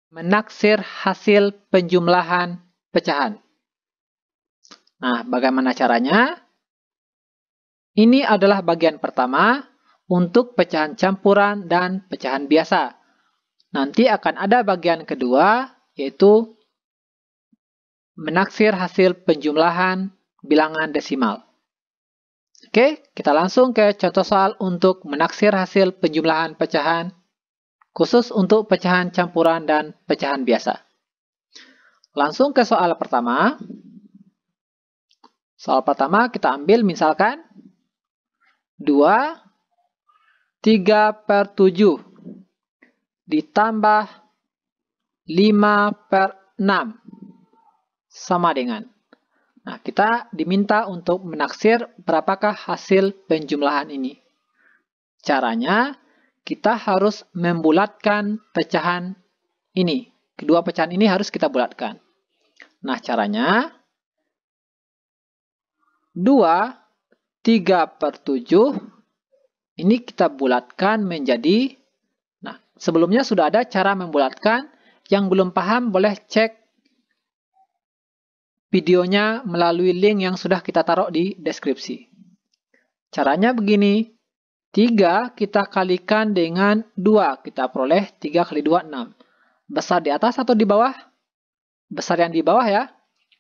Menaksir hasil penjumlahan pecahan. Nah, bagaimana caranya? Ini adalah bagian pertama untuk pecahan campuran dan pecahan biasa. Nanti akan ada bagian kedua, yaitu menaksir hasil penjumlahan bilangan desimal. Oke, kita langsung ke contoh soal untuk menaksir hasil penjumlahan pecahan, khusus untuk pecahan campuran dan pecahan biasa. Langsung ke soal pertama. Soal pertama kita ambil misalkan 2, 3/7 ditambah 5/6 sama dengan. Nah, kita diminta untuk menaksir berapakah hasil penjumlahan ini. Caranya, kita harus membulatkan pecahan ini. Kedua pecahan ini harus kita bulatkan. Nah, caranya 2, 3/7 ini kita bulatkan menjadi, nah sebelumnya sudah ada cara membulatkan. Yang belum paham boleh cek videonya melalui link yang sudah kita taruh di deskripsi. Caranya begini, 3 kita kalikan dengan 2, kita peroleh 3 kali 2, 6. Besar di atas atau di bawah? Besar yang di bawah ya.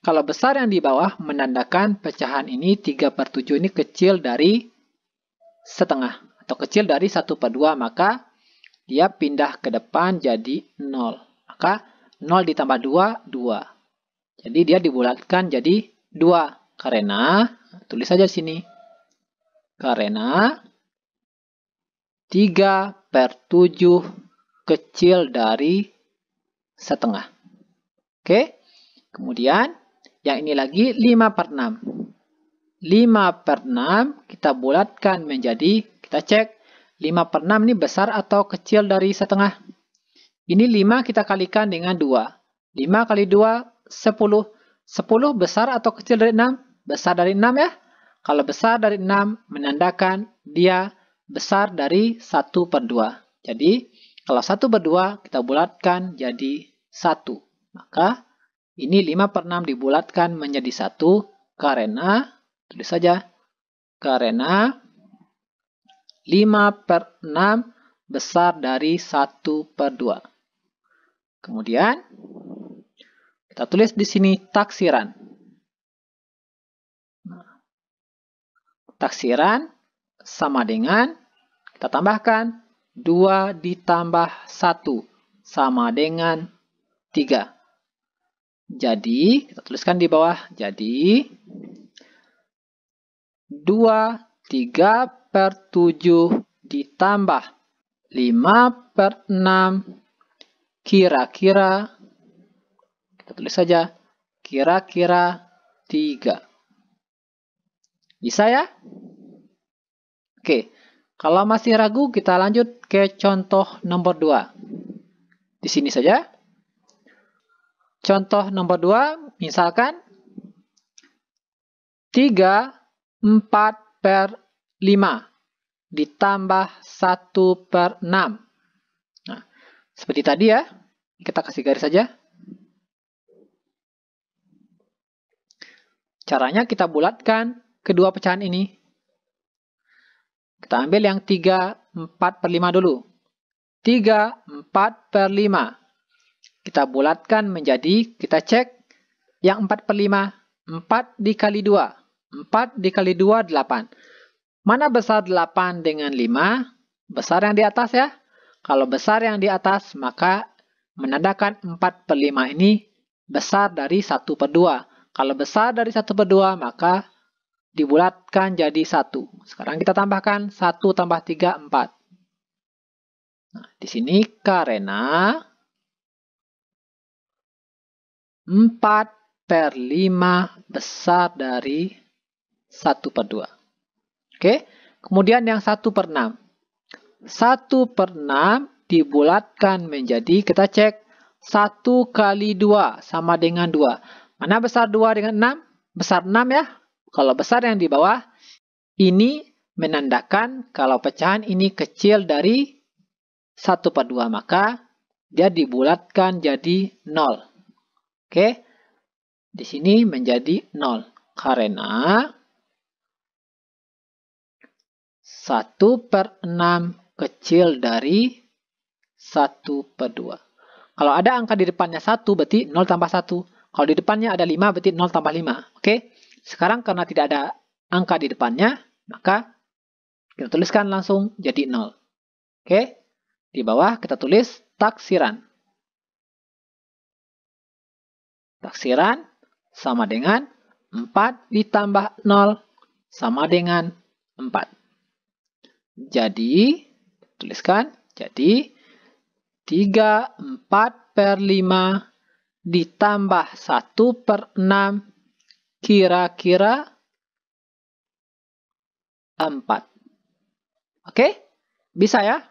Kalau besar yang di bawah menandakan pecahan ini 3/7 ini kecil dari setengah atau kecil dari 1/2, maka dia pindah ke depan jadi 0. Maka 0 ditambah 2, 2. Jadi dia dibulatkan jadi 2. Karena, tulis saja di sini. Karena 3/7 kecil dari setengah. Oke. Kemudian, yang ini lagi 5/6. 5/6 kita bulatkan menjadi, kita cek 5/6 ini besar atau kecil dari setengah. Ini 5 kita kalikan dengan 2. 5 kali 2, 10. 10 besar atau kecil dari 6? Besar dari 6 ya. Kalau besar dari 6 menandakan dia besar dari 1/2. Jadi kalau 1/2 kita bulatkan jadi 1. Maka ini 5/6 dibulatkan menjadi 1 karena, tulis saja, karena 5/6 besar dari 1/2. Kemudian, kita tulis di sini taksiran. Taksiran sama dengan, kita tambahkan 2 ditambah 1 sama dengan 3. Jadi, kita tuliskan di bawah, jadi 2, 3/7 ditambah 5/6 kira-kira, kita tulis saja, kira-kira 3. Bisa ya? Oke, kalau masih ragu kita lanjut ke contoh nomor 2. Di sini saja. Contoh nomor 2, misalkan 3, 4/5 ditambah 1/6. Nah, seperti tadi ya, kita kasih garis saja. Caranya kita bulatkan kedua pecahan ini. Kita ambil yang 3, 4/5 dulu. 3, 4/5. Kita bulatkan menjadi, kita cek yang 4/5. 4 dikali 2. 4 dikali 2, 8. Mana besar 8 dengan 5? Besar yang di atas ya. Kalau besar yang di atas, maka menandakan 4/5 ini besar dari 1/2. Kalau besar dari 1/2, maka dibulatkan jadi 1. Sekarang kita tambahkan 1 tambah 3, 4. Nah, di sini karena 4/5 besar dari 1/2. Oke, kemudian yang 1/6. 1/6 dibulatkan menjadi, kita cek 1 kali 2 sama dengan 2. Mana besar 2 dengan 6? Besar 6 ya. Kalau besar yang di bawah, ini menandakan kalau pecahan ini kecil dari 1/2. Maka dia dibulatkan jadi 0. Oke, di sini menjadi 0 karena 1/6 kecil dari 1/2. Kalau ada angka di depannya 1, berarti 0 tambah 1. Kalau di depannya ada 5, berarti 0 tambah 5. Oke, sekarang karena tidak ada angka di depannya, maka kita tuliskan langsung jadi 0. Oke, di bawah kita tulis taksiran. Taksiran sama dengan 4 ditambah 0 sama dengan 4. Jadi, tuliskan, jadi 3/4/5 ditambah 1/6 kira-kira 4. Oke, bisa ya?